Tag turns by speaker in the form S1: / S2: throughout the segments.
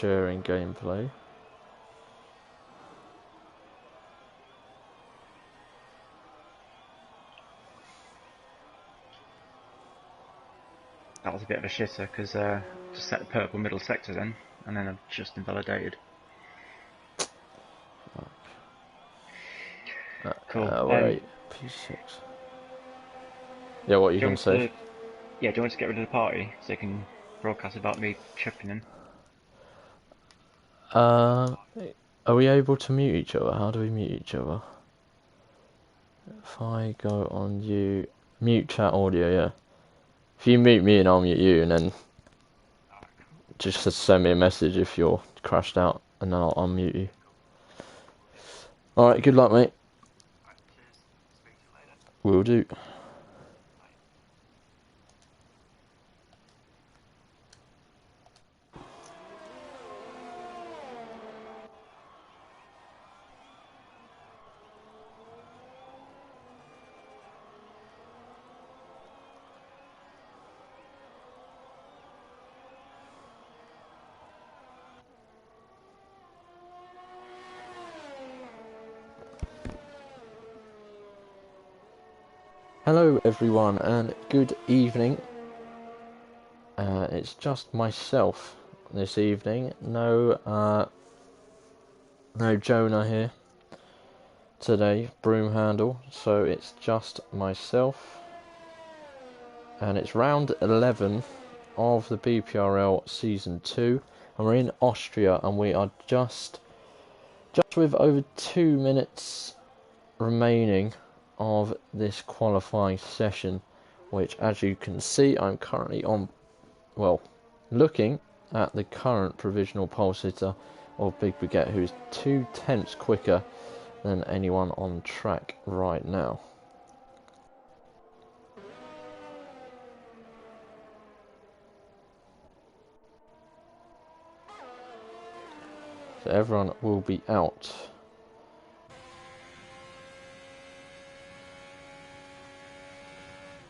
S1: sharing gameplay.
S2: That was a bit of a shitter because just set the purple middle sector then, and then I've just invalidated. Cool.
S1: Wait, P6. Yeah, what you can say?
S2: Yeah, do you want to get rid of the party so you can broadcast about me chipping in?
S1: Are we able to mute each other? How do we mute each other? If I go on you, mute chat audio, yeah. If you mute me and I'll mute you, and then just send me a message if you're crashed out, and then I'll unmute you. Alright, good luck, mate. Will do. Hello everyone and good evening. It's just myself this evening. No Jonah here today, broom handle. So it's just myself, and it's round 11 of the BPRL Season 2, and we're in Austria, and we are just with over 2 minutes remaining of this qualifying session, which, as you can see, I'm currently on, well, looking at the current provisional pole sitter of Big Baguette, who's 2/10 quicker than anyone on track right now. So everyone will be out.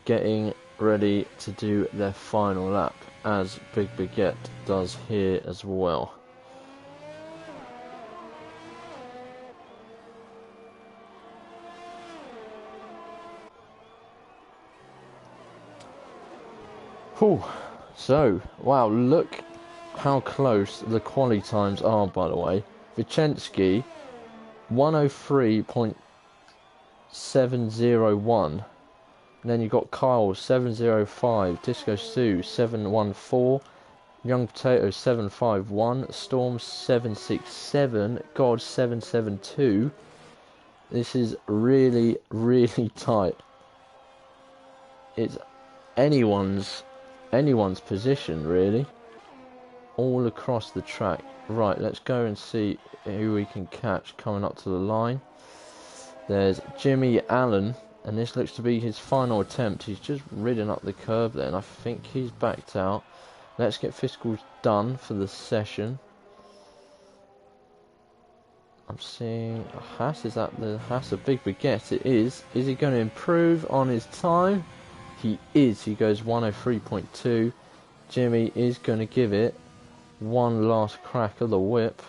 S1: Getting ready to do their final lap, as Big Baguette does here as well. Whew. So, wow, look how close the quali times are, by the way. Vicensky, 103.701. And then you've got Kyle, 705. Disco Sue, 714. Young Potato, 751. Storm, 767. God, 772. This is really, really tight. It's anyone's position, really, all across the track. Right, let's go and see who we can catch coming up to the line. There's Jimmy Allen, and this looks to be his final attempt. He's just ridden up the curb there, and I think he's backed out. Let's get physicals done for the session. I'm seeing a Haas. Is that the Haas of Big Baguette? It is. Is he going to improve on his time? He is. He goes 103.2. Jimmy is going to give it one last crack of the whip.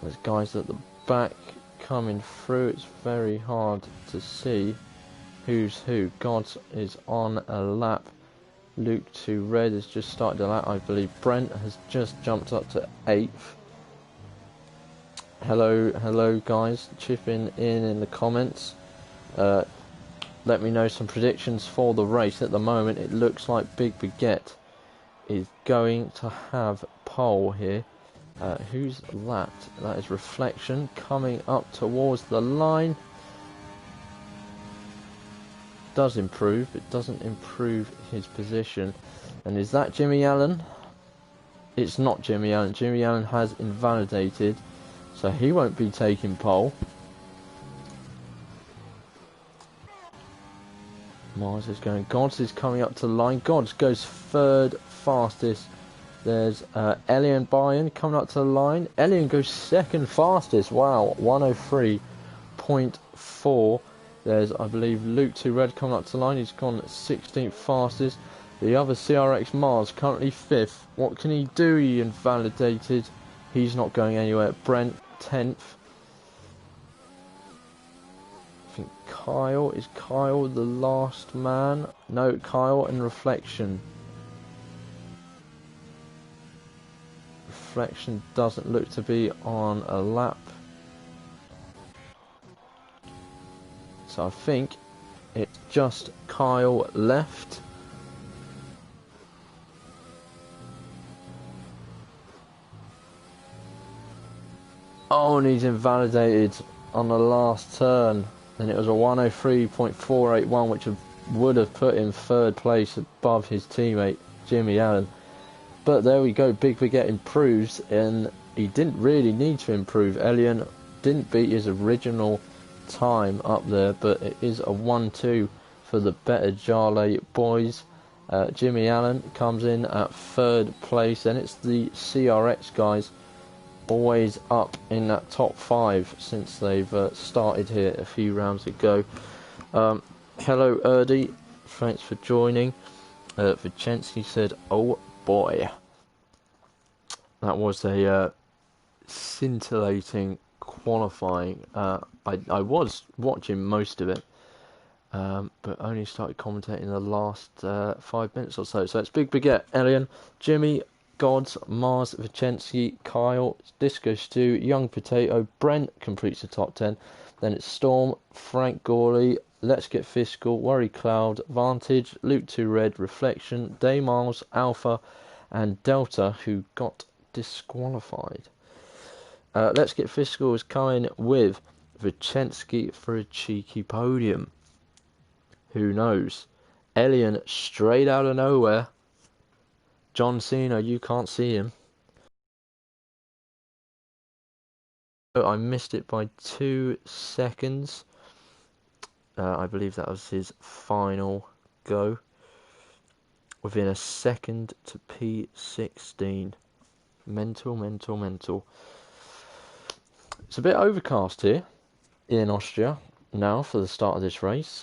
S1: There's guys at the back coming through. It's very hard to see who's who. Gods is on a lap. Luke to Red has just started a lap. I believe Brent has just jumped up to 8th. Hello guys. Chip in the comments. Let me know some predictions for the race. At the moment, it looks like Big Baguette is going to have pole here. Who's that? That is Reflection coming up towards the line. Does improve. It doesn't improve his position. And is that Jimmy Allen? It's not Jimmy Allen. Jimmy Allen has invalidated, so he won't be taking pole. Mars is going. Gods is coming up to the line. Gods goes third fastest. There's Elian Bayern coming up to the line. Elian goes second fastest. Wow, 103.4. There's, I believe, Luke to Red coming up to the line. He's gone 16th fastest. The other CRX Mars currently 5th. What can he do? He invalidated. He's not going anywhere. Brent 10th. I think Kyle. Is Kyle the last man? No, Kyle and Reflection. Reflection doesn't look to be on a lap. So I think it's just Kyle left. Oh, and he's invalidated on the last turn. And it was a 103.481, which would have put him 3rd place above his teammate, Jimmy Allen. But there we go, Big Baguette improves, and he didn't really need to improve. Elian didn't beat his original time up there, but it is a 1-2 for the better Jale boys. Jimmy Allen comes in at 3rd place, and it's the CRX guys always up in that top 5 since they've started here a few rounds ago. Hello Erdy, thanks for joining. Vicenzi said, oh boy. That was a scintillating qualifying. I was watching most of it, but only started commentating the last 5 minutes or so. So it's Big Baguette, Elian, Jimmy, Gods, Mars, Vicenzi, Kyle, Disco Stew, Young Potato, Brent completes the top 10. Then it's Storm, Frank Gawley, Let's Get Fiscal, Worry Cloud, Vantage, Luke 2 Red, Reflection, Day Miles, Alpha, and Delta, who got disqualified. Let's Get Fiscal is coming with Vicenzi for a cheeky podium. Who knows? Elian straight out of nowhere. John Cena, you can't see him. I missed it by 2 seconds. I believe that was his final go. Within a second to P16. Mental. It's a bit overcast here in Austria now for the start of this race.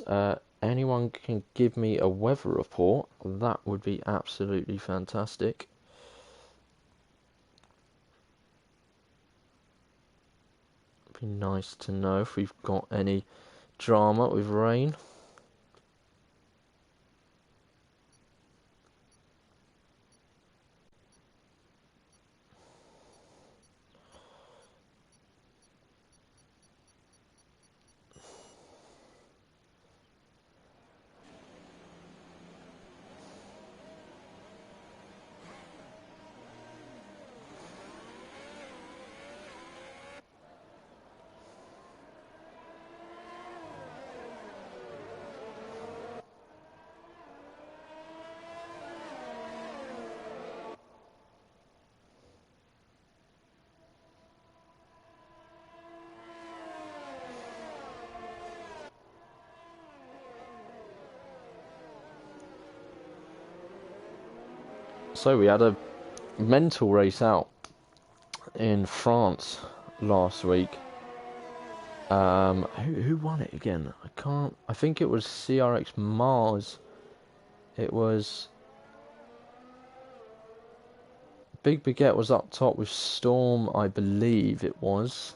S1: Anyone can give me a weather report, that would be absolutely fantastic. It'd be nice to know if we've got any drama with rain. So we had a mental race out in France last week. Who won it again? I think it was CRX Mars. It was Big Baguette was up top with Storm, I believe it was.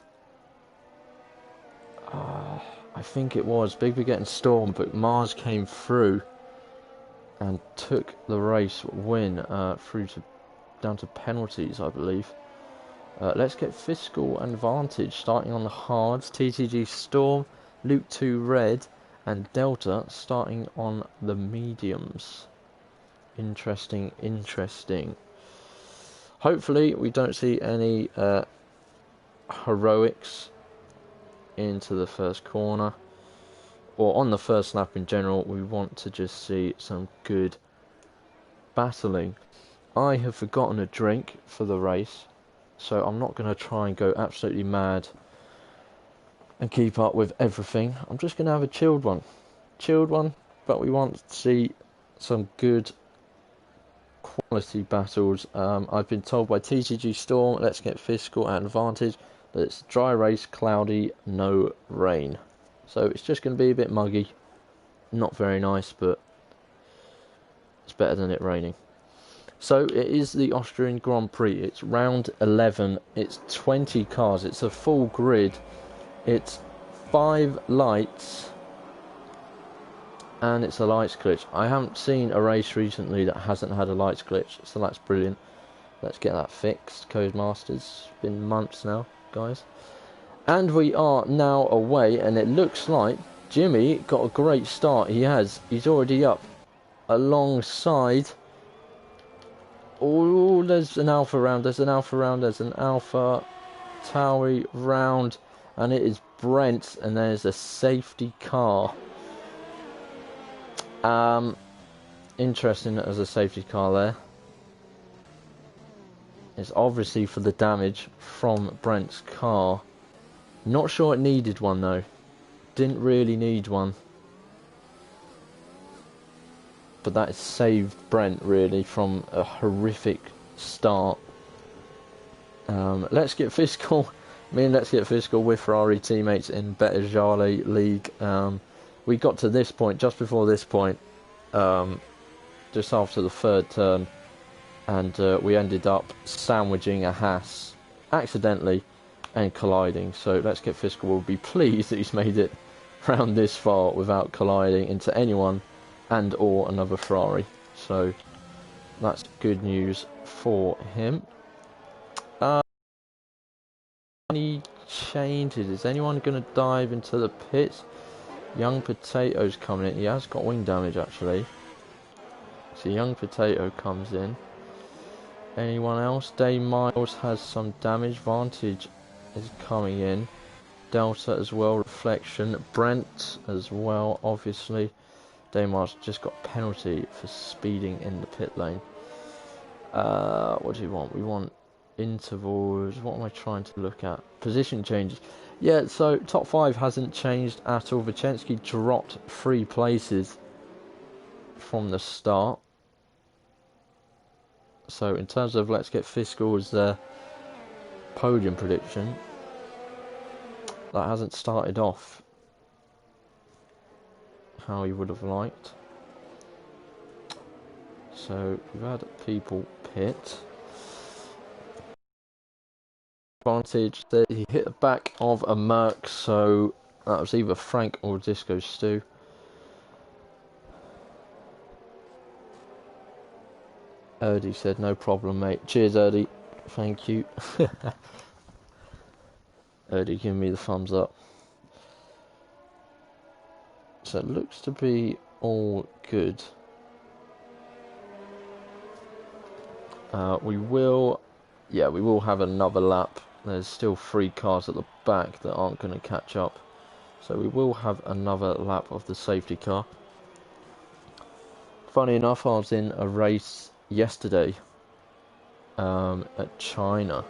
S1: I think it was Big Baguette and Storm, but Mars came through and took the race win through to down to penalties, I believe. Let's Get Fiscal and Vantage starting on the hards. TTG Storm, Luke 2 Red, and Delta starting on the mediums. Interesting. Hopefully we don't see any heroics into the first corner. Or on the first lap in general, we want to just see some good battling. I have forgotten a drink for the race, so I'm not going to try and go absolutely mad and keep up with everything. I'm just going to have a chilled one, but we want to see some good quality battles. I've been told by TCG Storm, Let's Get Fiscal and Vantage, that it's dry race, cloudy, no rain. So it's just going to be a bit muggy. Not very nice, but It's better than it raining. So it is the Austrian Grand Prix. It's round 11. It's 20 cars. It's a full grid. It's 5 lights. And it's a lights glitch. I haven't seen a race recently that hasn't had a lights glitch. So that's brilliant. Let's get that fixed. Codemasters. It's been months now, guys. And we are now away. And it looks like Jimmy got a great start. He's already up alongside... Oh, there's an Alpha round, there's an Alpha Tauri round, and it is Brent, and there's a safety car. Interesting that there's a safety car there. It's obviously for the damage from Brent's car. Not sure it needed one though. Didn't really need one. But that has saved Brent really from a horrific start. Let's get fiscal. Me and Let's Get Fiscal with Ferrari teammates in Better Jale League. We got to this point, just before this point, just after the third turn, and we ended up sandwiching a Haas accidentally and colliding. So Let's Get Fiscal will be pleased that he's made it round this far without colliding into anyone and or another Ferrari, so that's good news for him. Any changes? Is anyone going to dive into the pits? Young Potato's coming in. He has got wing damage actually, so Young Potato comes in. Anyone else? Day Miles has some damage. Vantage is coming in. Delta as well. Reflection. Brent as well, obviously. Damar's just got penalty for speeding in the pit lane. What do we want? We want intervals. What am I trying to look at? Position changes. Yeah, so top 5 hasn't changed at all. Vicensky dropped 3 places from the start. So in terms of Let's Get Fiscal's podium prediction, that hasn't started off how he would have liked. So we've had people pit. Advantage that he hit the back of a Merc, so that was either Frank or Disco Stu. Erdy said no problem mate. Cheers Erdy, thank you. Erdy giving me the thumbs up. So it looks to be all good. We will have another lap. There's still 3 cars at the back that aren't going to catch up. So we will have another lap of the safety car. Funny enough, I was in a race yesterday at China.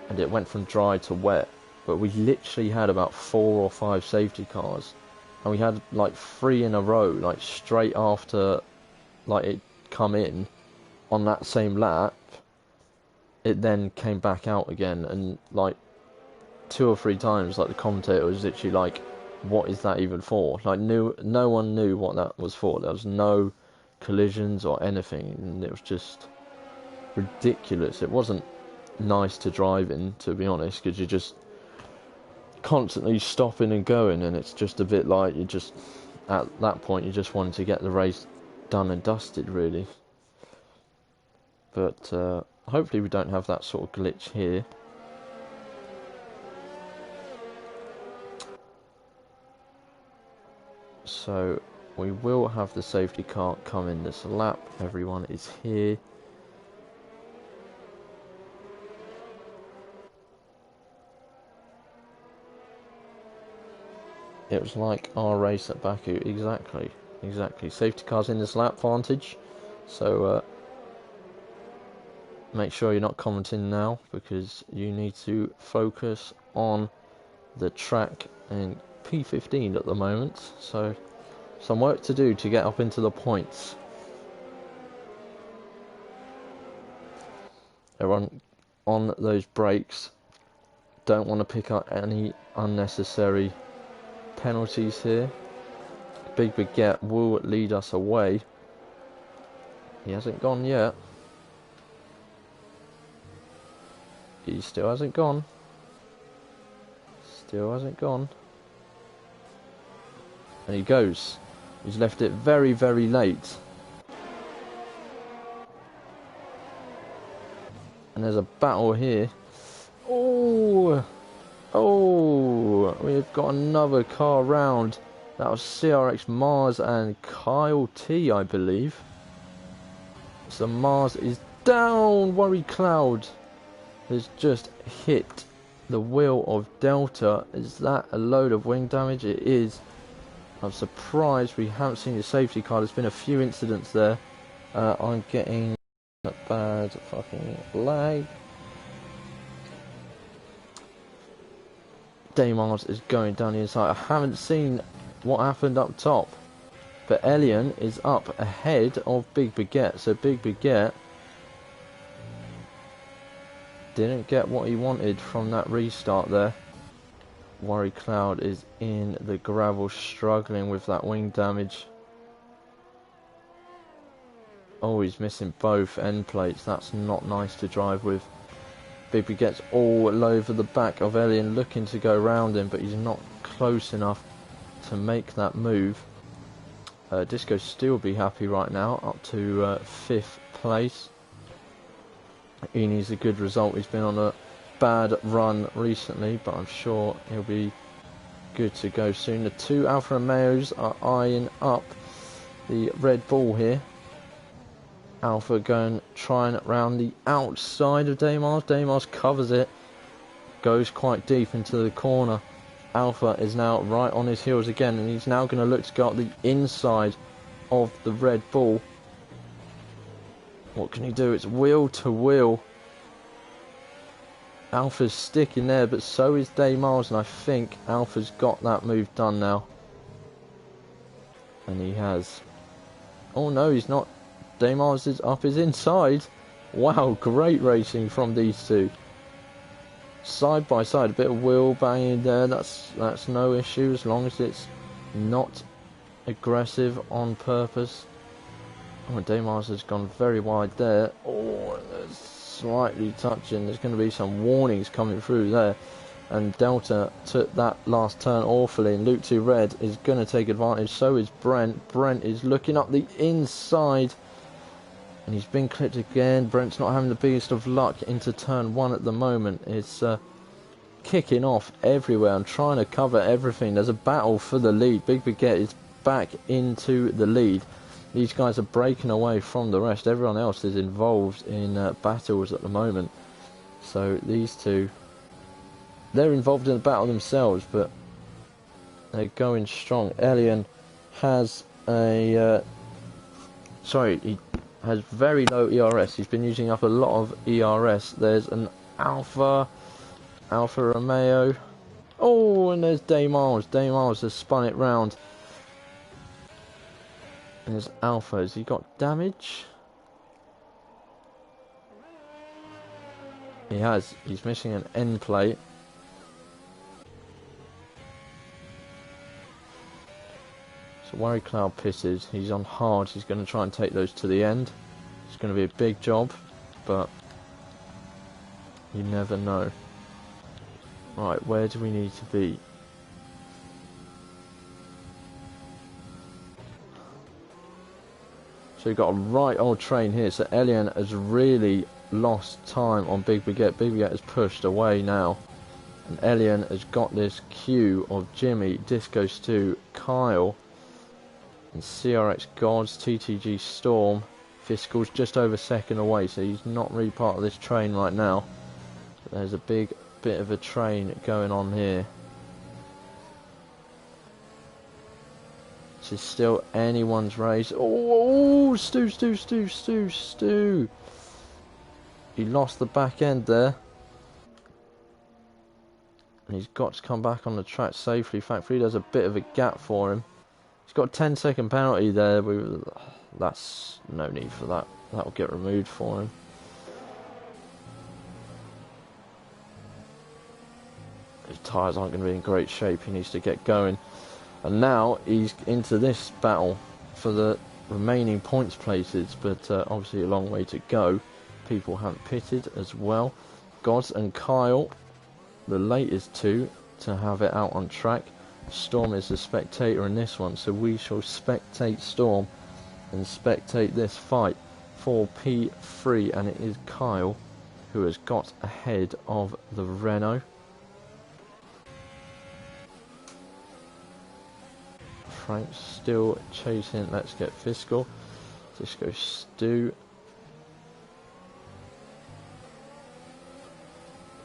S1: And it went from dry to wet. But we literally had about 4 or 5 safety cars. And we had like 3 in a row, like straight after like it come in on that same lap. It then came back out again, and like 2 or 3 times, like the commentator was literally like, "What is that even for?" Like no one knew what that was for. There was no collisions or anything, and it was just ridiculous. It wasn't nice to drive in, to be honest, because you're just constantly stopping and going, and it's just a bit like you just at that point you just wanted to get the race done and dusted really. But hopefully we don't have that sort of glitch here. So we will have the safety car come in this lap. Everyone is here. It was like our race at Baku. Exactly. Safety cars in this lap, Vantage. So make sure you're not commenting now, because you need to focus on the track in P15 at the moment. So some work to do to get up into the points. Everyone on those brakes. Don't want to pick up any unnecessary penalties here. Big Baguette will lead us away. He hasn't gone yet. He still hasn't gone. Still hasn't gone. And he goes. He's left it very, very late. And there's a battle here. Oh! Oh! We've got another car round. That was CRX Mars and Kyle T, I believe. So Mars is down. Worry Cloud has just hit the wheel of Delta. Is that a load of wing damage? It is. I'm surprised we haven't seen the safety car. There's been a few incidents there. I'm getting a bad fucking lag. Daymars is going down the inside. I haven't seen what happened up top, but Elian is up ahead of Big Baguette. So Big Baguette didn't get what he wanted from that restart there. Worry Cloud is in the gravel, struggling with that wing damage. Oh, he's missing both end plates. That's not nice to drive with. Big gets all over the back of Elian, looking to go round him, but he's not close enough to make that move. Disco Steel will be happy right now, up to 5th place. He needs a good result. He's been on a bad run recently, but I'm sure he'll be good to go soon. The two Alfa Romeos are eyeing up the Red Bull here. Alpha going trying round the outside of Daymars. Daymars covers it, goes quite deep into the corner. Alpha is now right on his heels again, and he's now going to look to go up the inside of the Red Bull. What can he do? It's wheel to wheel. Alpha's sticking there, but so is Daymars, and I think Alpha's got that move done now. And he has. Oh no, he's not. Daymars is up his inside. Wow, great racing from these two. Side by side, a bit of wheel banging there. That's no issue as long as it's not aggressive on purpose. Oh, Daymars has gone very wide there. Oh, there's slightly touching. There's going to be some warnings coming through there. And Delta took that last turn awfully. And Luke 2 Red is going to take advantage. So is Brent. Brent is looking up the inside. And he's been clipped again. Brent's not having the biggest of luck into turn 1 at the moment. It's kicking off everywhere and trying to cover everything. There's a battle for the lead. Big Baguette is back into the lead. These guys are breaking away from the rest. Everyone else is involved in battles at the moment. So these two, they're involved in a battle themselves, but they're going strong. Elian has a... he has very low ERS. He's been using up a lot of ERS. There's an Alfa Romeo. Oh, and there's Daymars. Daymars has spun it round. And there's Alpha. Has he got damage? He has. He's missing an end plate. So Worry Cloud pisses. He's on hard. He's going to try and take those to the end. It's going to be a big job, but you never know. Right, where do we need to be? So we've got a right old train here. So Elian has really lost time on Big Baguette. Big Baguette has pushed away now. And Elian has got this queue of Jimmy, Disco Stu, Kyle, and CRX Gods, TTG Storm. Fiscal's just over second away, so he's not really part of this train right now. But there's a big bit of a train going on here. This is still anyone's race. Oh, Stu. He lost the back end there. And he's got to come back on the track safely. Thankfully, there's a bit of a gap for him. He's got a 10-second penalty there. That's no need for that. That will get removed for him. His tyres aren't going to be in great shape. He needs to get going. And now he's into this battle for the remaining points places, but obviously a long way to go. People haven't pitted as well. Gods and Kyle, the latest two to have it out on track. Storm is the spectator in this one, so we shall spectate Storm and spectate this fight for P3, and it is Kyle who has got ahead of the Renault. Frank's still chasing Let's Get Fiscal. Disco Stu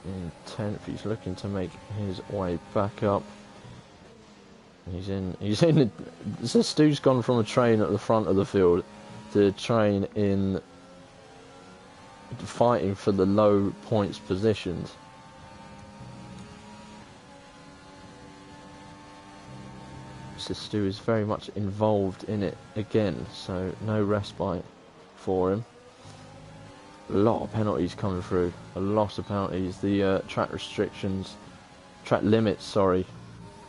S1: in 10th. He's looking to make his way back up. He's in so Stu's gone from a train at the front of the field to a train in fighting for the low points positions. So Stu is very much involved in it again, so no respite for him. A lot of penalties coming through, a lot of penalties. The track limits, sorry,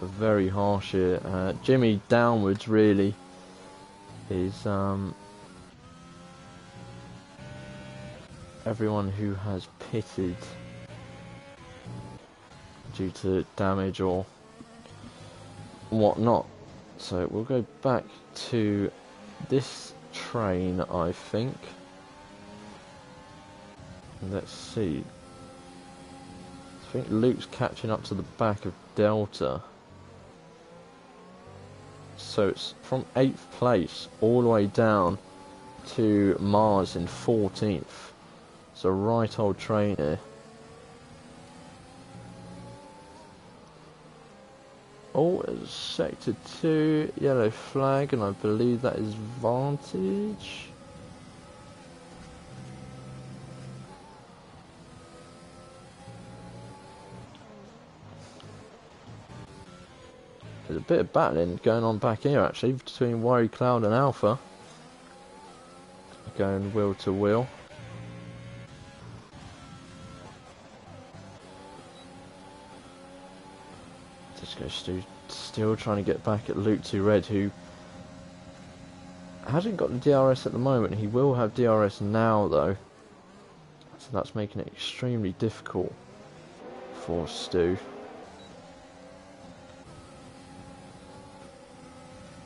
S1: are very harsh here. Jimmy downwards really is everyone who has pitted due to damage or whatnot. So we'll go back to this train, I think. Let's see. I think Luke's catching up to the back of Delta. So it's from 8th place all the way down to Mars in 14th. It's a right old train here. Oh, it's sector 2, yellow flag, and I believe that is Vantage. There's a bit of battling going on back here actually between Worry Cloud and Alpha. Going wheel to wheel. Disco Stu still trying to get back at Luke 2 Red, who hasn't got the DRS at the moment. He will have DRS now though, so that's making it extremely difficult for Stu.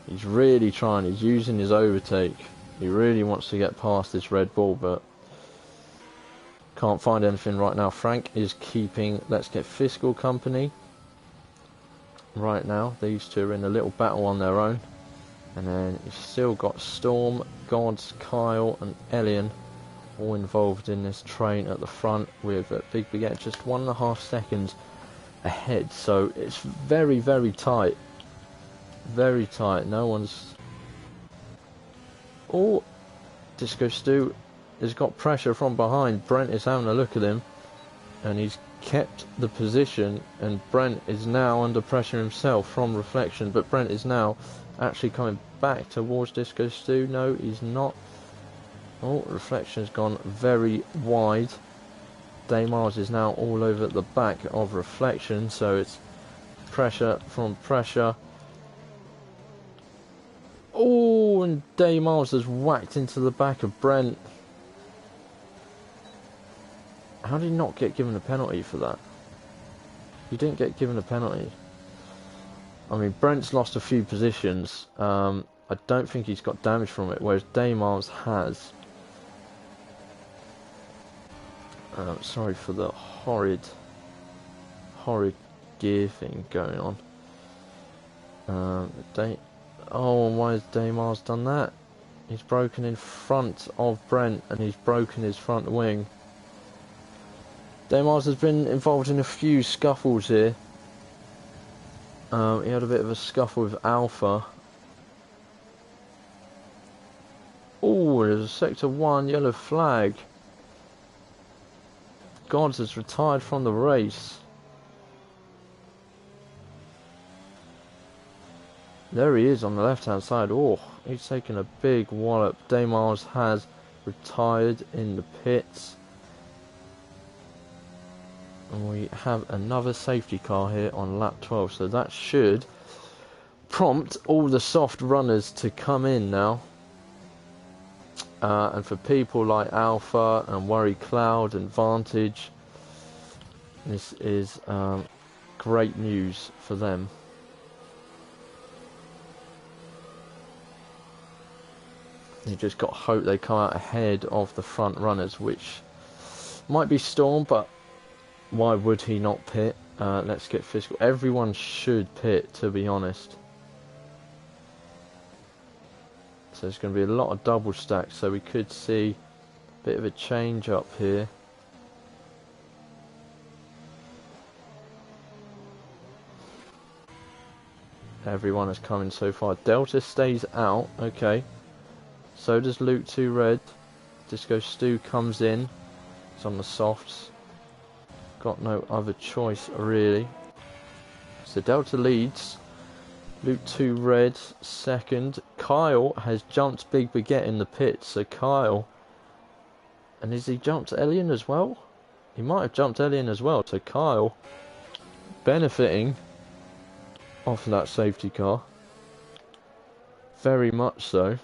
S1: He's really trying, he's using his overtake. He really wants to get past this Red Bull, but can't find anything right now. Frank is keeping Let's Get Fiscal company right now. These two are in a little battle on their own. And then you've still got Storm, Gods, Kyle and Elian all involved in this train at the front, with Big Baguette just 1.5 seconds ahead. So it's very, very tight. Very tight. No one's... Oh, Disco Stu has got pressure from behind. Brent is having a look at him, and he's kept the position, and Brent is now under pressure himself from Reflection, but Brent is now actually coming back towards Disco Stu. No, he's not. Oh, Reflection's gone very wide. Daymars is now all over the back of Reflection, so it's pressure from pressure. Oh, and Daymars has whacked into the back of Brent. How did he not get given a penalty for that? He didn't get given a penalty. I mean, Brent's lost a few positions. I don't think he's got damage from it, whereas Daymars has. Sorry for the horrid gear thing going on. Oh, and why has Daymars done that? He's broken in front of Brent, and he's broken his front wing. Daymars has been involved in a few scuffles here. He had a bit of a scuffle with Alpha. Oh, there's a Sector 1 yellow flag. Gods has retired from the race. There he is on the left hand side. Oh, he's taken a big wallop. Daymars has retired in the pits. And we have another safety car here on lap 12, so that should prompt all the soft runners to come in now. And for people like Alpha and Worry Cloud and Vantage, this is great news for them. You just got to hope they come out ahead of the front runners, which might be Storm, but why would he not pit? Let's get physical. Everyone should pit, to be honest. So there's going to be a lot of double stacks, so we could see a bit of a change up here. Everyone has come in so far. Delta stays out, okay. So does Luke 2 Red. Disco Stu comes in. It's on the softs. Got no other choice, really. So Delta leads. Luke 2 Red second. Kyle has jumped Big Baguette in the pits. So Kyle... And has he jumped Elian as well? He might have jumped Elian as well. So Kyle benefiting off that safety car. Very much so.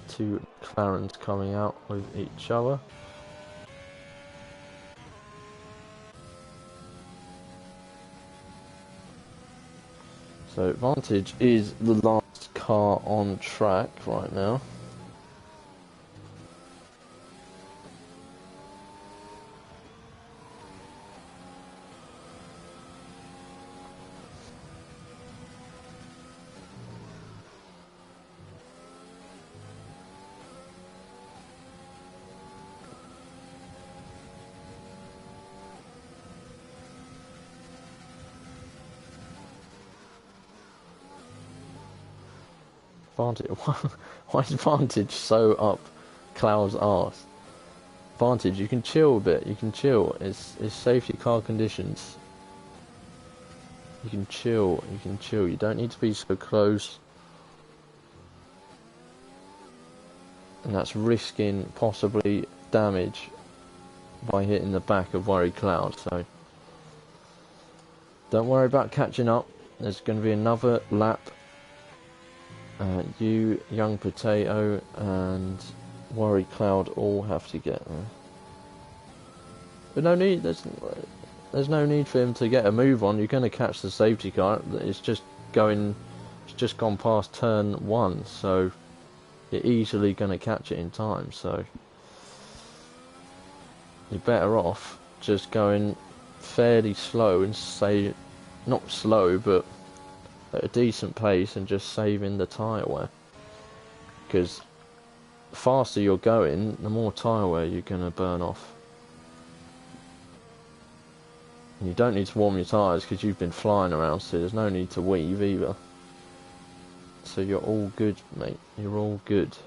S1: Two McLarens coming out with each other. So Vantage is the last car on track right now. Vantage, why is Vantage so up Cloud's arse? Vantage, you can chill a bit, you can chill. It's safety car conditions. You can chill, you don't need to be so close. And that's risking possibly damage by hitting the back of Worry Cloud, so don't worry about catching up. There's going to be another lap. You, Young Potato, and Worry Cloud all have to get there. But no need. There's no need for him to get a move on. You're going to catch the safety car. It's just gone past turn 1, so you're easily going to catch it in time. So you're better off just going fairly slow and say, not slow, but at a decent pace, and just saving the tyre wear, because the faster you're going, the more tyre wear you're going to burn off. And you don't need to warm your tyres because you've been flying around, so there's no need to weave either. So you're all good, mate, you're all good.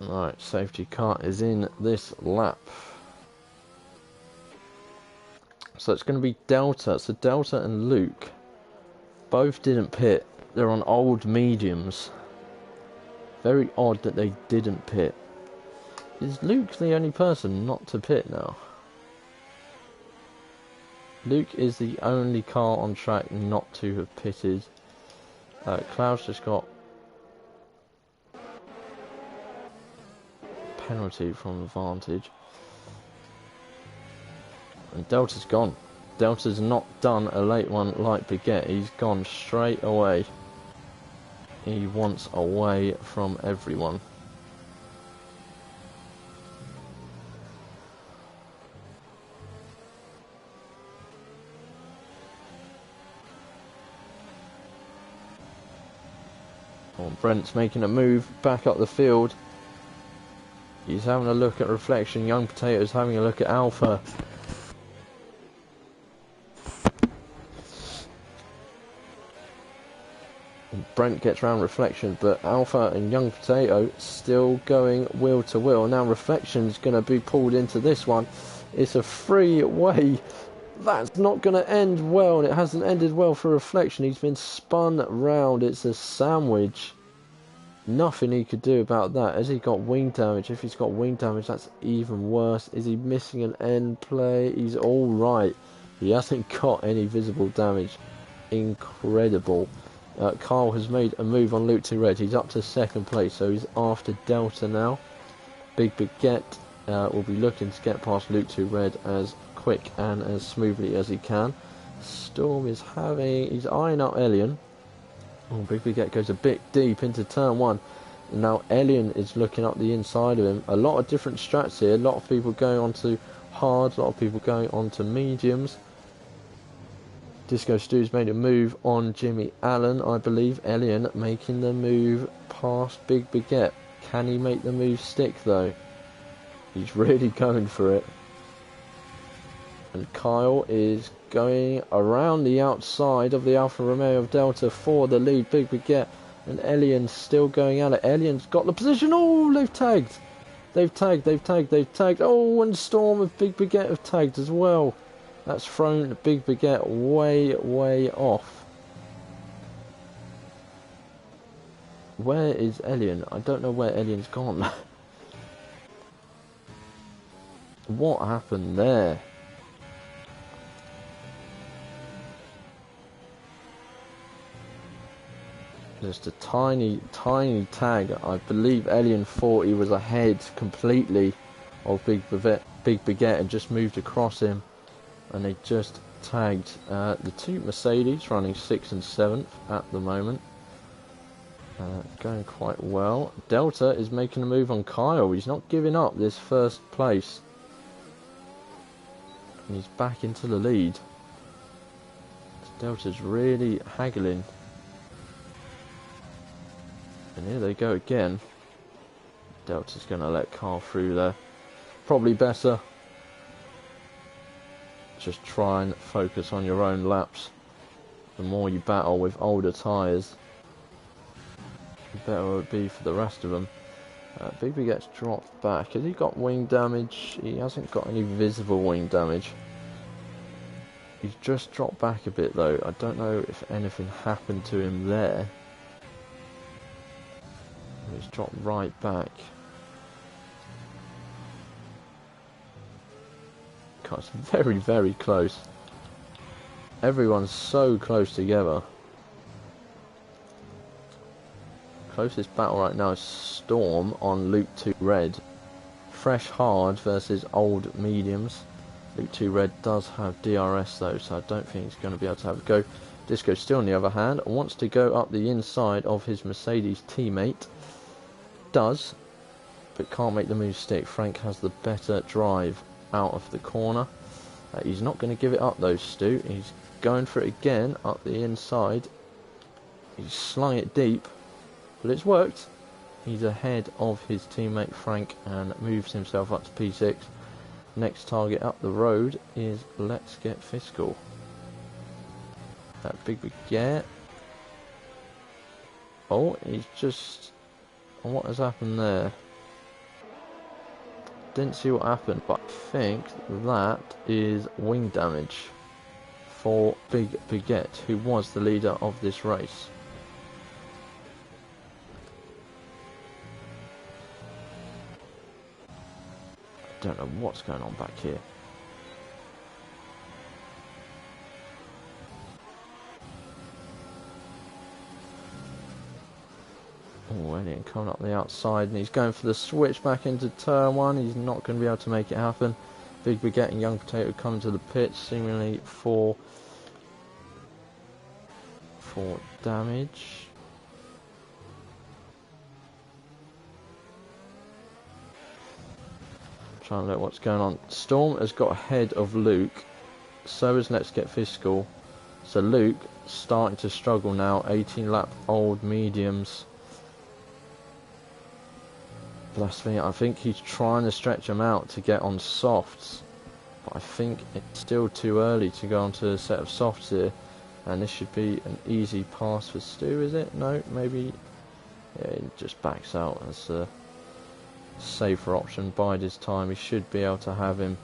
S1: Right, safety car is in this lap. So it's going to be Delta. So Delta and Luke both didn't pit. They're on old mediums. Very odd that they didn't pit. Is Luke the only person not to pit now? Luke is the only car on track not to have pitted. Cloud's just got penalty from Vantage. And Delta's gone. Delta's not done a late one like Baguette. He's gone straight away. He wants away from everyone. Oh, Brent's making a move back up the field. He's having a look at reflection. Young Potato's having a look at Alpha. And Brent gets round reflection, but Alpha and Young Potato still going wheel to wheel. Now reflection's going to be pulled into this one. It's a three-way That's not going to end well, and it hasn't ended well for Reflection. He's been spun round. It's a sandwich. Nothing he could do about that. Has he got wing damage? If he's got wing damage, that's even worse. Is he missing an end play? He's all right. He hasn't got any visible damage. Incredible. Kyle has made a move on Luke 2 Red. He's up to second place, so he's after Delta now. Big Baguette will be looking to get past Luke 2 Red as quick and as smoothly as he can. Storm is he's eyeing up Elian. Oh, Big Baguette goes a bit deep into turn 1. Now Elian is looking up the inside of him. A lot of different strats here. A lot of people going on to hards, a lot of people going on to mediums. Disco Stu's made a move on Jimmy Allen, I believe. Elian making the move past Big Baguette. Can he make the move stick though? He's really going for it. And Kyle is going around the outside of the Alfa Romeo of Delta for the lead. Big Baguette and Elian's still going at it. Elian's got the position. Oh, they've tagged. They've tagged. Oh, and Storm of Big Baguette have tagged as well. That's thrown Big Baguette way off. Where is Elian? I don't know where Elian's gone. What happened there? Just a tiny tag. I believe Elian thought he was ahead completely of Big Baguette and just moved across him. And they just tagged the two Mercedes running 6th and 7th at the moment. Going quite well. Delta is making a move on Kyle. He's not giving up this first place. And he's back into the lead. Delta's really haggling. And here they go again. Delta's going to let Kyle through there. Probably better. Just try and focus on your own laps. The more you battle with older tyres, the better it will be for the rest of them. Big B gets dropped back. Has he got wing damage? He hasn't got any visible wing damage. He's just dropped back a bit though. I don't know if anything happened to him there. He's dropped right back. It's very close. Everyone's so close together. Closest battle right now is Storm on Luke 2 Red. Fresh hard versus old mediums. Luke 2 Red does have DRS though, so I don't think he's going to be able to have a go. Disco still on the other hand wants to go up the inside of his Mercedes teammate. Does, but can't make the move stick. Frank has the better drive out of the corner. He's not going to give it up though, Stu. He's going for it again up the inside. He's slung it deep, but it's worked. He's ahead of his teammate Frank and moves himself up to P6. Next target up the road is Let's Get Fiscal. That Big Baguette. Oh, he's just... What has happened there? Didn't see what happened, but I think that is wing damage for Big Baguette, who was the leader of this race. I don't know what's going on back here. Oh, Elian coming up the outside, and he's going for the switch back into turn 1. He's not going to be able to make it happen. Big Baguette and Young Potato come to the pit, seemingly for damage. Trying to look what's going on. Storm has got ahead of Luke, so is Let's Get Fiscal. So Luke starting to struggle now. 18 lap old mediums. Blasphemy. I think he's trying to stretch him out to get on softs, but I think it's still too early to go onto a set of softs here, and this should be an easy pass for Stu, is it? No, maybe. Yeah, he just backs out as a safer option. Bide his time. He should be able to have him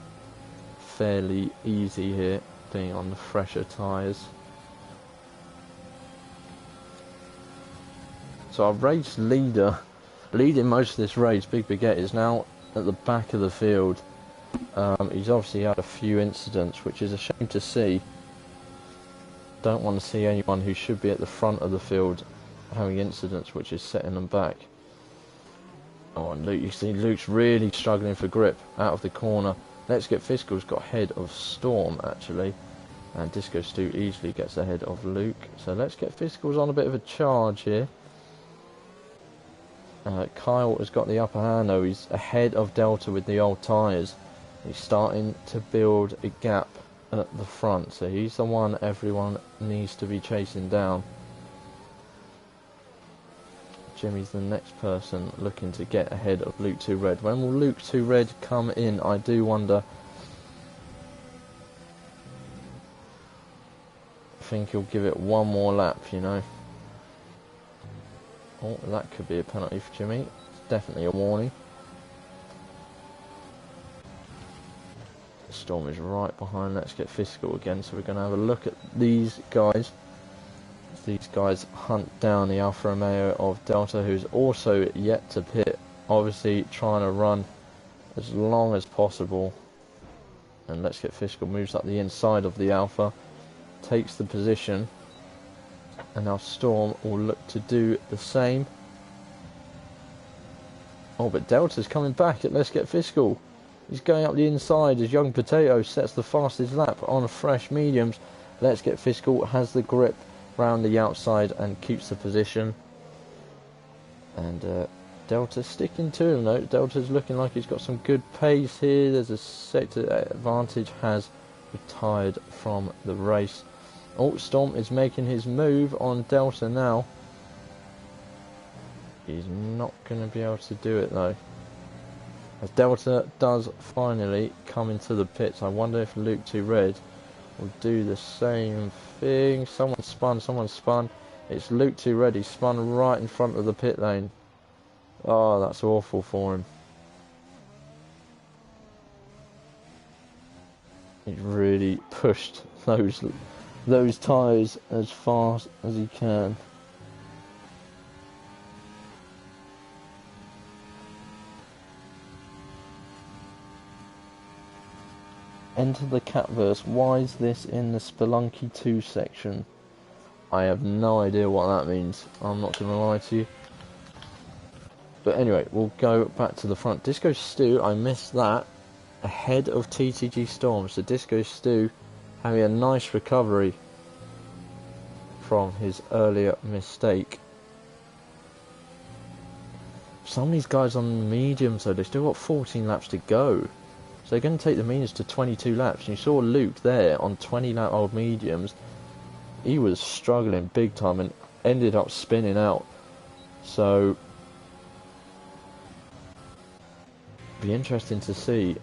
S1: fairly easy here. being on the fresher tyres. So our race leader, leading most of this race, Big Baguette, is now at the back of the field. He's obviously had a few incidents, which is a shame to see. Don't want to see anyone who should be at the front of the field having incidents, which is setting them back. Oh, and Luke, you see Luke's really struggling for grip out of the corner. Let's Get Fiscal's got ahead of Storm, actually. And Disco Stu easily gets ahead of Luke. So Let's Get Fiscal's on a bit of a charge here. Kyle has got the upper hand though. He's ahead of Delta with the old tyres. He's starting to build a gap at the front. So he's the one everyone needs to be chasing down. Jimmy's the next person looking to get ahead of Luke 2 Red. When will Luke 2 Red come in? I do wonder. I think he'll give it one more lap, you know. Oh, that could be a penalty for Jimmy. It's definitely a warning. Storm is right behind Let's Get Fiscal again, so we're going to have a look at these guys. These guys hunt down the Alfa Romeo of Delta, who's also yet to pit. Obviously trying to run as long as possible. And Let's Get Fiscal moves up the inside of the Alfa, takes the position. And now Storm will look to do the same. Oh, but Delta's coming back at Let's Get Fiscal. He's going up the inside as Young Potato sets the fastest lap on fresh mediums. Let's Get Fiscal has the grip round the outside and keeps the position. And Delta's sticking to him though. Delta's looking like he's got some good pace here. There's a sector advantage, has retired from the race. Oh, Storm is making his move on Delta now. He's not going to be able to do it though. As Delta does finally come into the pits, I wonder if Luke 2 Red will do the same thing. Someone spun. It's Luke 2 Red. He spun right in front of the pit lane. Oh, that's awful for him. He really pushed those tyres as fast as he can. Enter the Catverse. Why is this in the Spelunky 2 section? I have no idea what that means. I'm not going to lie to you. But anyway, we'll go back to the front. Disco Stu, I missed that. Ahead of TTG Storm. So Disco Stu having a nice recovery from his earlier mistake. Some of these guys on mediums though, they've still got 14 laps to go. So they're going to take the mediums to 22 laps. And you saw Luke there on 20 lap old mediums. He was struggling big time and ended up spinning out. So be interesting to see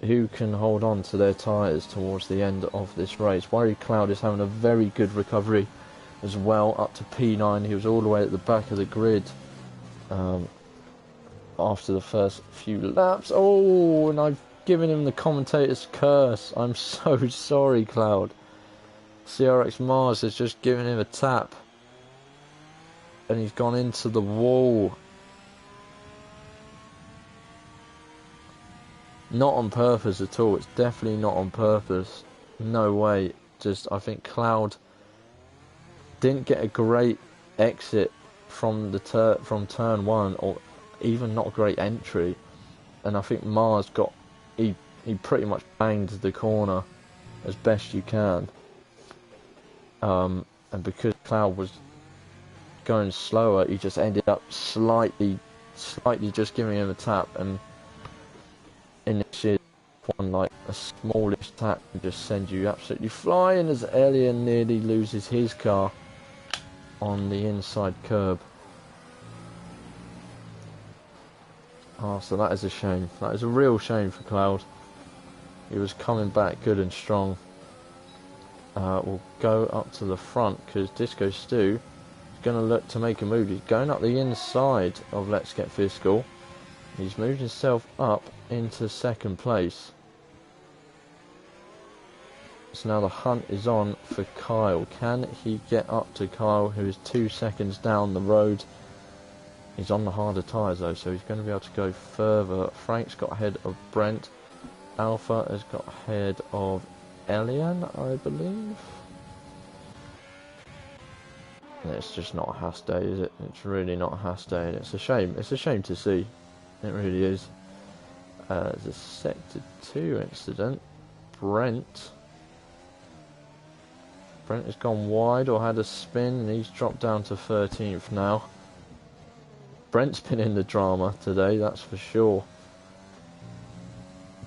S1: who can hold on to their tyres towards the end of this race. Worry Cloud is having a very good recovery as well, up to P9. He was all the way at the back of the grid after the first few laps. Oh, and I've given him the commentator's curse. I'm so sorry, Cloud. CRX Mars has just given him a tap and he's gone into the wall. Not on purpose at all. It's definitely not on purpose. No way. Just, I think Cloud didn't get a great exit from the from turn one, or even not a great entry. And I think Mars got, he pretty much banged the corner as best you can. And because Cloud was going slower, he just ended up slightly just giving him a tap, and initiate one like a smallish tap and just send you absolutely flying as Alien nearly loses his car on the inside curb. Oh, so that is a shame. That is a real shame for Cloud. He was coming back good and strong. We'll go up to the front because Disco Stu is going to look to make a move. He's going up the inside of Let's Get Fiscal. He's moved himself up into second place. So now the hunt is on for Kyle. Can he get up to Kyle, who is 2 seconds down the road? He's on the harder tyres though, so he's going to be able to go further. Frank's got ahead of Brent. Alpha has got ahead of Elian, I believe. And it's just not a Haas day, is it? It's really not a Haas day, and it's a shame. It's a shame to see. It really is. There's a Sector 2 incident. Brent has gone wide or had a spin, and he's dropped down to 13th now. Brent's been in the drama today, that's for sure.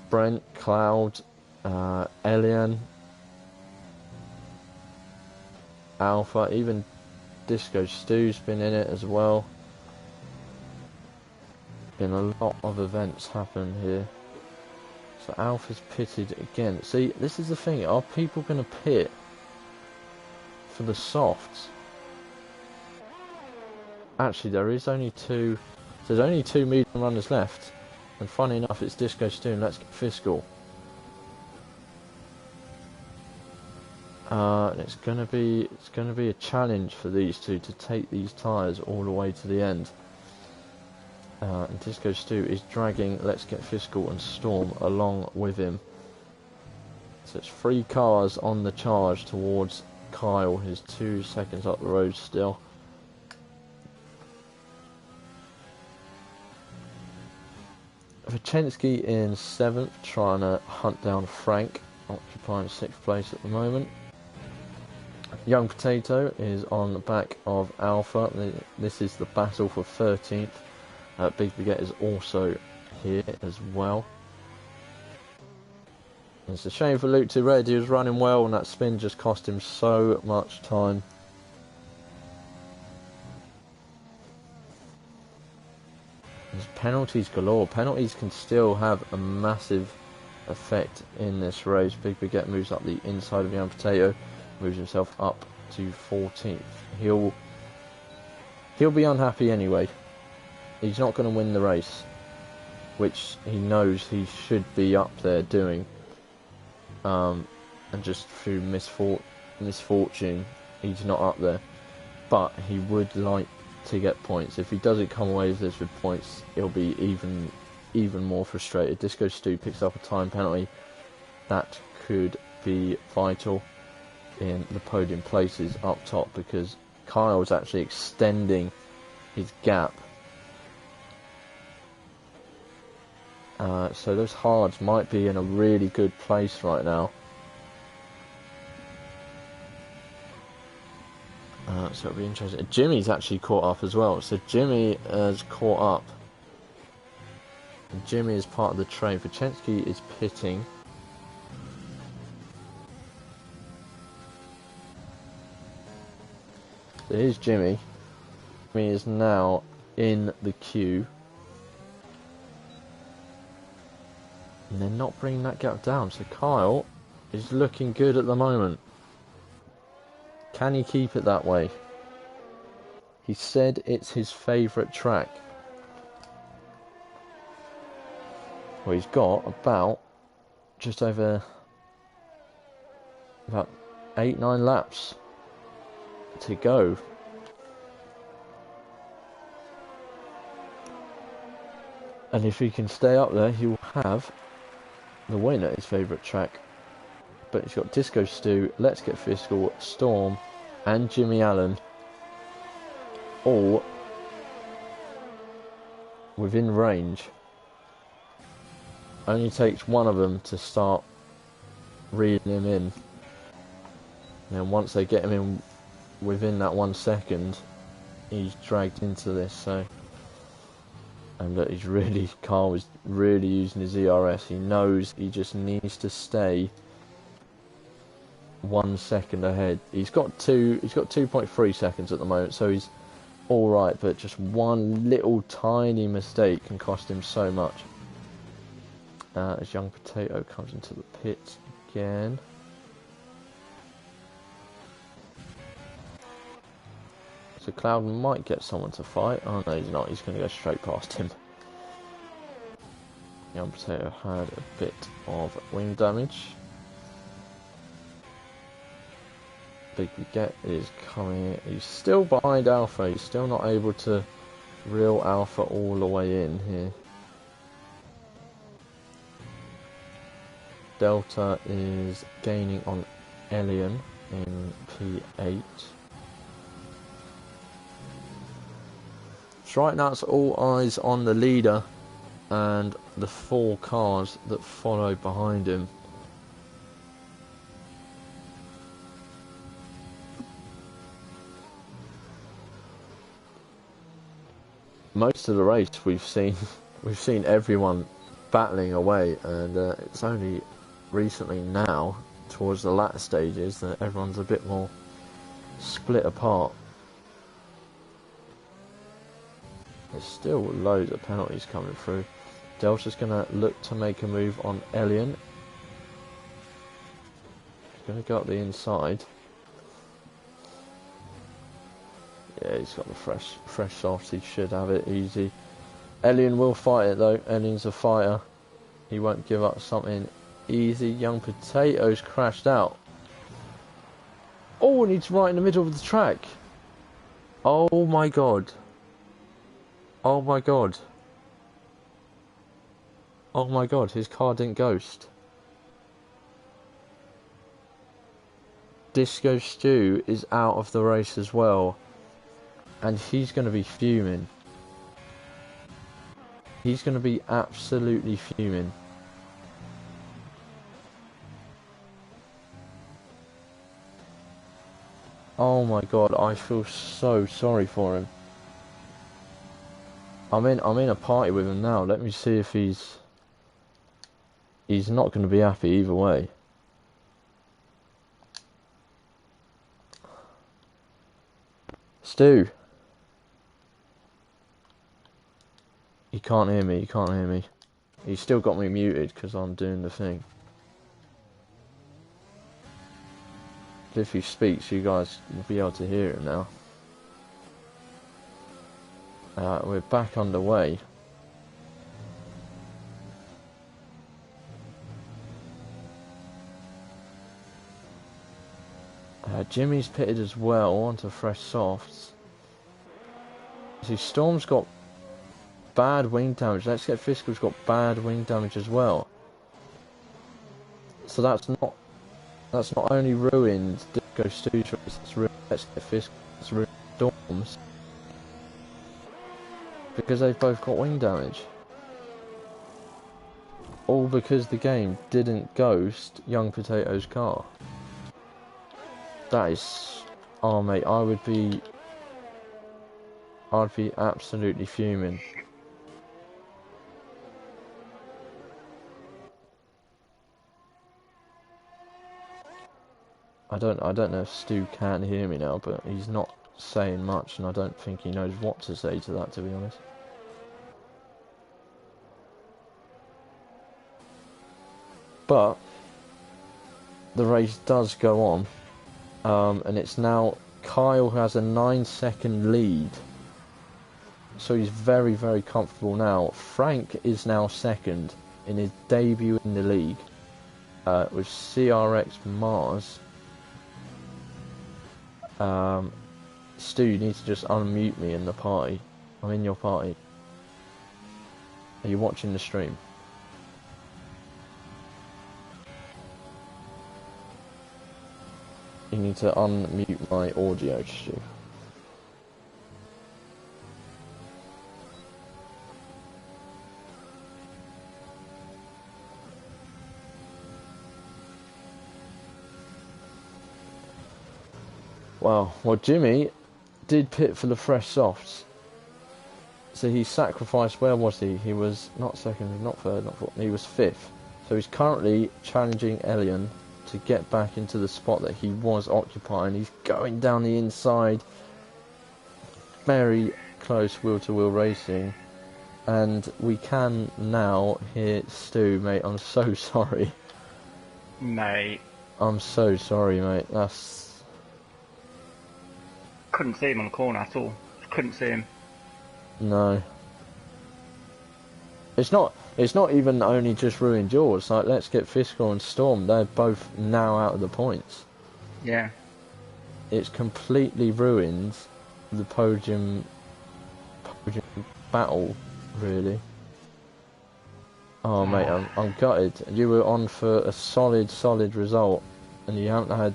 S1: Brent, Cloud, Elian, Alpha, even Disco Stu's been in it as well. Been a lot of events happen here. So Alpha's pitted again. See, this is the thing, are people going to pit for the softs? Actually, there's only two medium runners left, and funny enough, it's Disco Stu and Let's Get Fiscal. And it's gonna be a challenge for these two to take these tyres all the way to the end. And Disco Stu is dragging Let's Get Fiscal and Storm along with him. So it's 3 cars on the charge towards Kyle, who's 2 seconds up the road still. Vachensky in 7th, trying to hunt down Frank, occupying 6th place at the moment. Young Potato is on the back of Alpha. This is the battle for 13th. Big Baguette is also here as well. It's a shame for Luke 2 Red. He was running well, and that spin just cost him so much time. There's penalties galore. Penalties can still have a massive effect in this race. Big Baguette moves up the inside of Young Potato, moves himself up to 14th. He'll be unhappy anyway. He's not going to win the race, which he knows he should be up there doing. And just through misfortune, he's not up there. But he would like to get points. If he doesn't come away with this with points, he'll be even more frustrated. Disco Stu picks up a time penalty. That could be vital in the podium places up top, because Kyle's actually extending his gap. So those hards might be in a really good place right now. So it'll be interesting. Jimmy's actually caught up as well. So Jimmy has caught up. And Jimmy is part of the train. Vachensky is pitting. So here's Jimmy. Jimmy is now in the queue. And they're not bringing that gap down. So Kyle is looking good at the moment. Can he keep it that way? He said it's his favourite track. Well, he's got just over about 8-9 laps to go. And if he can stay up there, he will have the win at his favourite track. But he's got Disco Stu, Let's Get Fiscal, Storm, and Jimmy Allen all within range. Only takes one of them to start reeling him in. And once they get him in within that 1 second, he's dragged into this. So, and look, Carl is really using his ERS. He knows he just needs to stay 1 second ahead. He's got 2.3 seconds at the moment, so he's all right. But just one little tiny mistake can cost him so much. As Young Potato comes into the pit again. So Cloud might get someone to fight. Oh no, he's not. He's going to go straight past him. Young Potato had a bit of wing damage. Big Baguette is coming. He's still behind Alpha. He's still not able to reel Alpha all the way in here. Delta is gaining on Elian in P8. So right now it's all eyes on the leader and the 4 cars that follow behind him. Most of the race we've seen everyone battling away, and it's only recently now, towards the latter stages, that everyone's a bit more split apart. There's still loads of penalties coming through. Delta's going to look to make a move on Elian. He's going to go up the inside. Yeah, he's got the fresh soft. He should have it easy. Elian will fight it though. Elian's a fighter. He won't give up something easy. Young Potatoes crashed out. Oh, and he's right in the middle of the track. Oh my god. Oh my god. Oh my god, his car didn't ghost. Disco Stew is out of the race as well. And he's going to be fuming. He's going to be absolutely fuming. Oh my god, I feel so sorry for him. I'm in a party with him now. Let me see if he's not going to be happy either way. Stu. He can't hear me, he can't hear me. He's still got me muted because I'm doing the thing. But if he speaks, you guys will be able to hear him now. We're back underway. Jimmy's pitted as well onto fresh softs. See, Storm's got bad wing damage. Let's Get Fiscal's got bad wing damage as well. So that's not only ruined Disco Stew's race, it's ruined Let's Get Fiscal, it's ruined Storm's. Because they've both got wing damage. All because the game didn't ghost Young Potato's car. That is... oh mate, I'd be absolutely fuming. I don't know if Stu can hear me now, but he's not saying much, and I don't think he knows what to say to that, to be honest. But the race does go on, and it's now Kyle who has a 9-second lead, so he's very, very comfortable now. Frank is now second in his debut in the league, with CRX Mars. Stu, you need to just unmute me in the party. I'm in your party. Are you watching the stream? You need to unmute my audio, Stu. Wow, well Jimmy did pit for the fresh softs. So he sacrificed, where was he? He was not second, not third, not fourth, he was fifth. So he's currently challenging Elian to get back into the spot that he was occupying. He's going down the inside. Very close wheel-to-wheel racing. And we can now hear Stu, mate. I'm so sorry.
S2: Mate.
S1: I'm so sorry, mate. That's...
S2: couldn't see him on the corner at all. Couldn't see him.
S1: No. It's not even only just ruined yours. Like, Let's Get Fiscal and Storm, they're both now out of the points.
S2: Yeah.
S1: it's completely ruined the podium battle, really. Oh mate, I'm gutted. You were on for a solid result, and you haven't had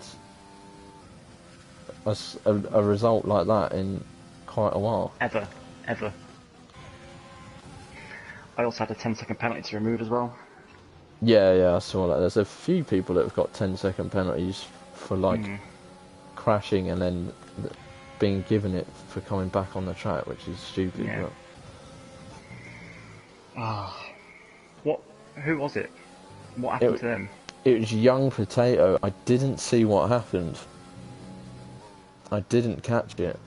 S1: a result like that in quite a while.
S2: Ever. I also had a 10-second penalty to remove as well.
S1: Yeah, I saw that. There's a few people that have got 10-second penalties for like crashing and then being given it for coming back on the track, which is stupid.
S2: Yeah.
S1: But...
S2: Who was it? What happened to them?
S1: It was Young Potato. I didn't see what happened. I didn't catch it.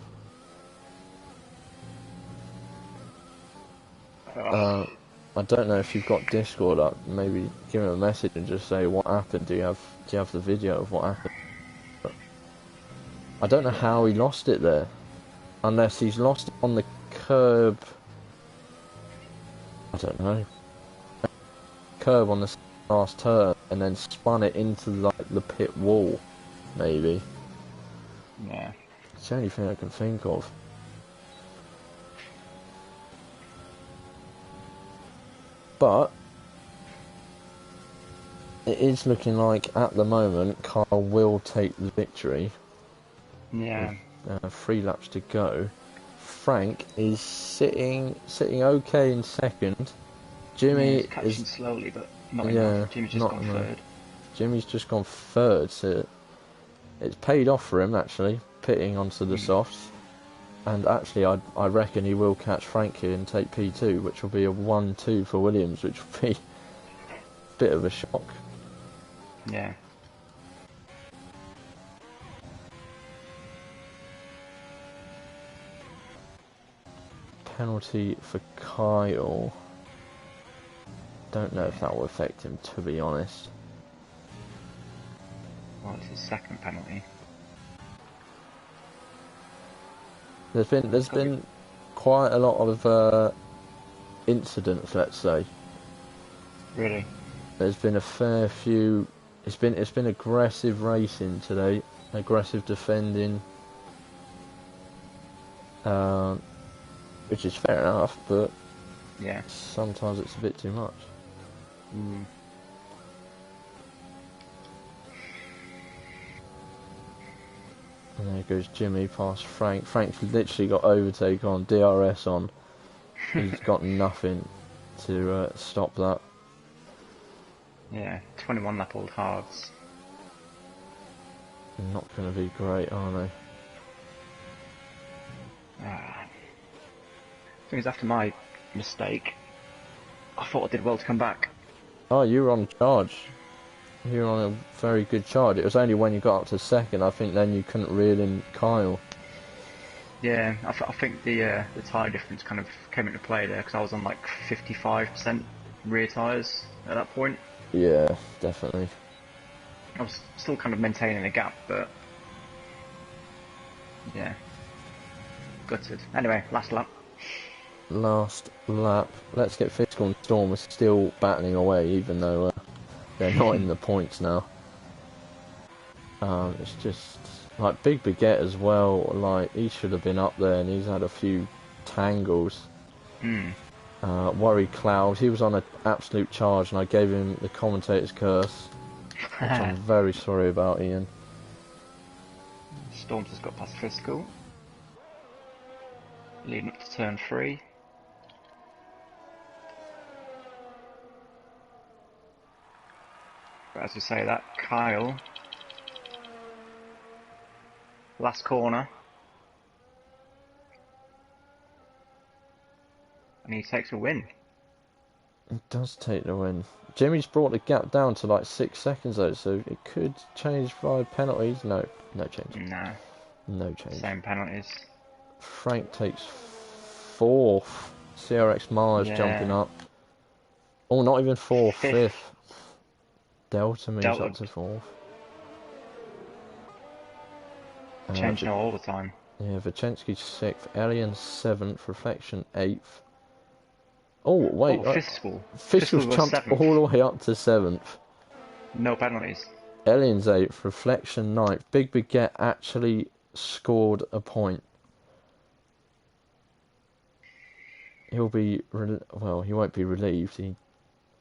S1: I don't know if you've got Discord up. Maybe give him a message and just say what happened. Do you have the video of what happened? But I don't know how he lost it there, unless he's lost it on the curb. I don't know. Curb on the last turn and then spun it into like the pit wall, maybe.
S2: Yeah.
S1: It's the only thing I can think of. But it is looking like at the moment Kyle will take the victory.
S2: Yeah.
S1: With, 3 laps to go. Frank is sitting okay in second. Jimmy
S2: he's catching
S1: is
S2: slowly, but not enough. Jimmy's just gone third.
S1: Jimmy's just gone third, so it's paid off for him actually, pitting onto the softs. And actually, I reckon he will catch Frank here and take P2, which will be a 1-2 for Williams, which will be a bit of a shock.
S2: Yeah.
S1: Penalty for Kyle. Don't know if that will affect him, to be honest.
S2: Well, it's his second penalty.
S1: There's been quite a lot of incidents, let's say.
S2: Really?
S1: There's been a fair few. It's been aggressive racing today, aggressive defending, which is fair enough, but
S2: yeah,
S1: sometimes it's a bit too much. And there goes Jimmy past Frank. Frank's literally got overtake on, DRS on. He's got nothing to stop that.
S2: Yeah, 21 lap old hards.
S1: Not going to be great, are they?
S2: Thing is, after my mistake, I thought I did well to come back.
S1: Oh, you were on charge. You were on a very good charge. It was only when you got up to second, I think, then you couldn't reel in Kyle.
S2: Yeah, I think the tyre difference kind of came into play there, because I was on like 55% rear tyres at that point.
S1: Yeah, definitely.
S2: I was still kind of maintaining a gap, but yeah, gutted. Anyway, last lap.
S1: Last lap. Let's get Physical and Storm are still battling away, even though they're not in the points now. It's just like Big Baguette as well. Like, he should have been up there, and he's had a few tangles. Worry Cloud, he was on an absolute charge, and I gave him the commentator's curse, which I'm very sorry about, Ian.
S2: Storms has got past Physical, leading up to turn 3. But as you say, that Kyle, last corner, and he takes a win.
S1: It does take the win. Jimmy's brought the gap down to like 6 seconds though, so it could change via penalties. No change.
S2: No.
S1: No change.
S2: Same penalties.
S1: Frank takes 4th. CRX Mars jumping up. Oh, not even 4th, 5th. Delta moves up to 4th.
S2: Changing all the time.
S1: Yeah, Vachensky 6th, Alien 7th, Reflection 8th. Oh, wait.
S2: Fiscal's
S1: jumped
S2: 7th.
S1: all the way up to 7th.
S2: No penalties.
S1: Alien's 8th, Reflection 9th. Big Baguette actually scored a point. He'll be well. He won't be relieved. He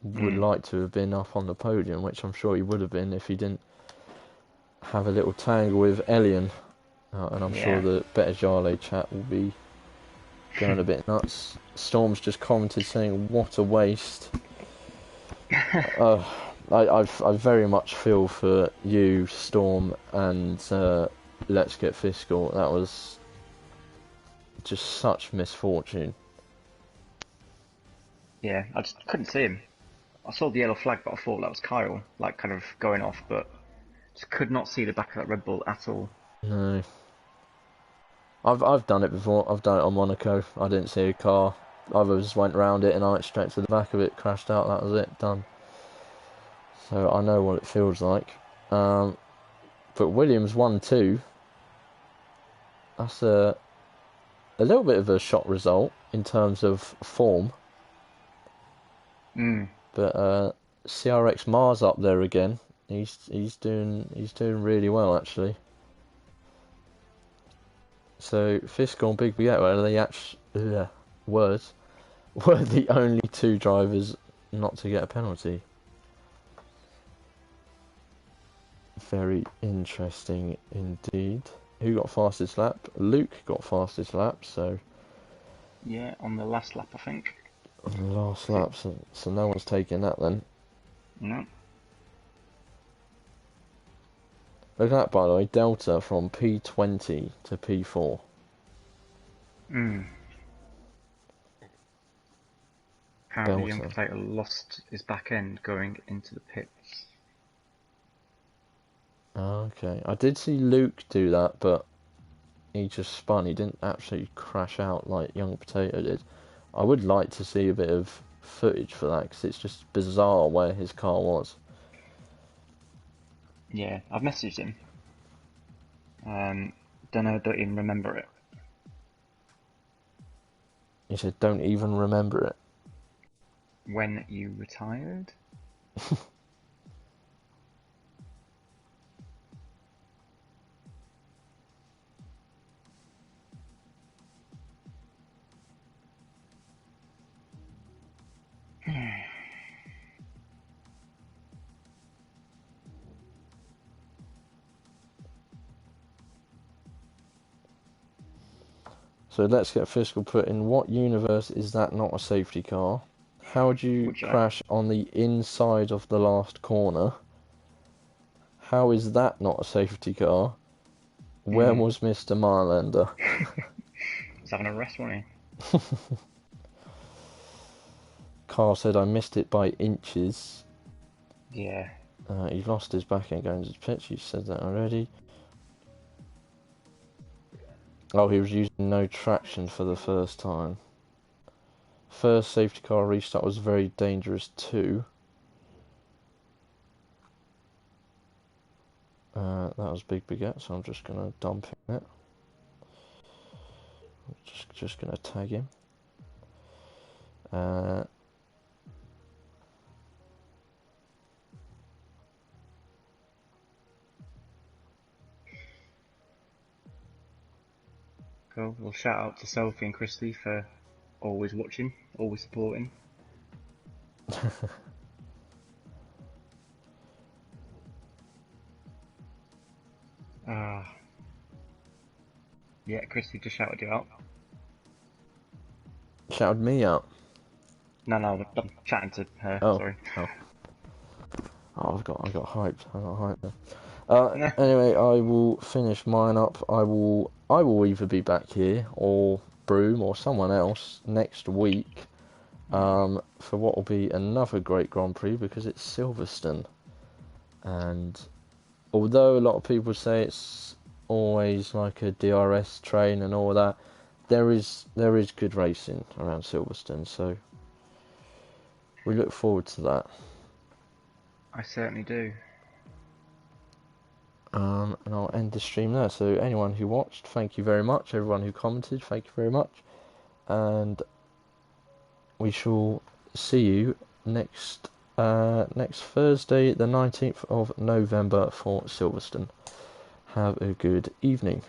S1: would like to have been up on the podium, which I'm sure he would have been if he didn't have a little tangle with Elian. And I'm sure the Better Jale chat will be going a bit nuts. Storm's just commented saying, "What a waste." I very much feel for you, Storm, and Let's Get Fiscal. That was just such misfortune.
S2: Yeah, I just couldn't see him. I saw the yellow flag, but I thought that was Kyle, like kind of going off, but just could not see the back of that Red Bull at all.
S1: No. I've done it before. I've done it on Monaco. I didn't see a car. I just went round it and I went straight to the back of it, crashed out. That was it, done. So I know what it feels like. But Williams 1-2. That's a little bit of a shock result in terms of form. But CRX Mars up there again. He's doing really well actually. So Fiscal and Big Baguette were the only two drivers not to get a penalty. Very interesting indeed. Who got fastest lap? Luke got fastest lap, so...
S2: Yeah, on the last lap, I think.
S1: On the last lap, so no one's taking that then.
S2: No.
S1: Look at that, by the way, Delta from P20 to P4.
S2: Apparently Young Potato lost his back end going into the pits.
S1: Okay, I did see Luke do that, but he just spun. He didn't actually crash out like Young Potato did. I would like to see a bit of footage for that, because it's just bizarre where his car was.
S2: Yeah, I've messaged him. Don't even remember it.
S1: He said, "Don't even remember it."
S2: When you retired?
S1: So Let's Get Fiscal put in, what universe is that not a safety car? How would you crash on the inside of the last corner? How is that not a safety car? Where was Mr. Marlander?
S2: He's having a rest, wasn't
S1: he? Carl said, I missed it by inches.
S2: Yeah.
S1: He lost his back end going to the pitch. You said that already. Oh, he was using no traction for the first time. First safety car restart was very dangerous too. That was Big Baguette, so I'm just going to dump him it. Just going to tag him.
S2: Cool. Well, shout out to Sophie and Christy for always watching, always supporting. Yeah, Christy just shouted you out.
S1: Shouted me out?
S2: No, I'm chatting to her.
S1: Oh.
S2: Sorry.
S1: Oh, I got hyped. There. Anyway, I will finish mine up. I will either be back here or Broom or someone else next week for what will be another great Grand Prix, because it's Silverstone. And although a lot of people say it's always like a DRS train and all that, there is good racing around Silverstone, so we look forward to that.
S2: I certainly do.
S1: And I'll end the stream there. So anyone who watched, thank you very much. Everyone who commented, thank you very much. And we shall see you next Thursday, the 19th of November for Silverstone. Have a good evening.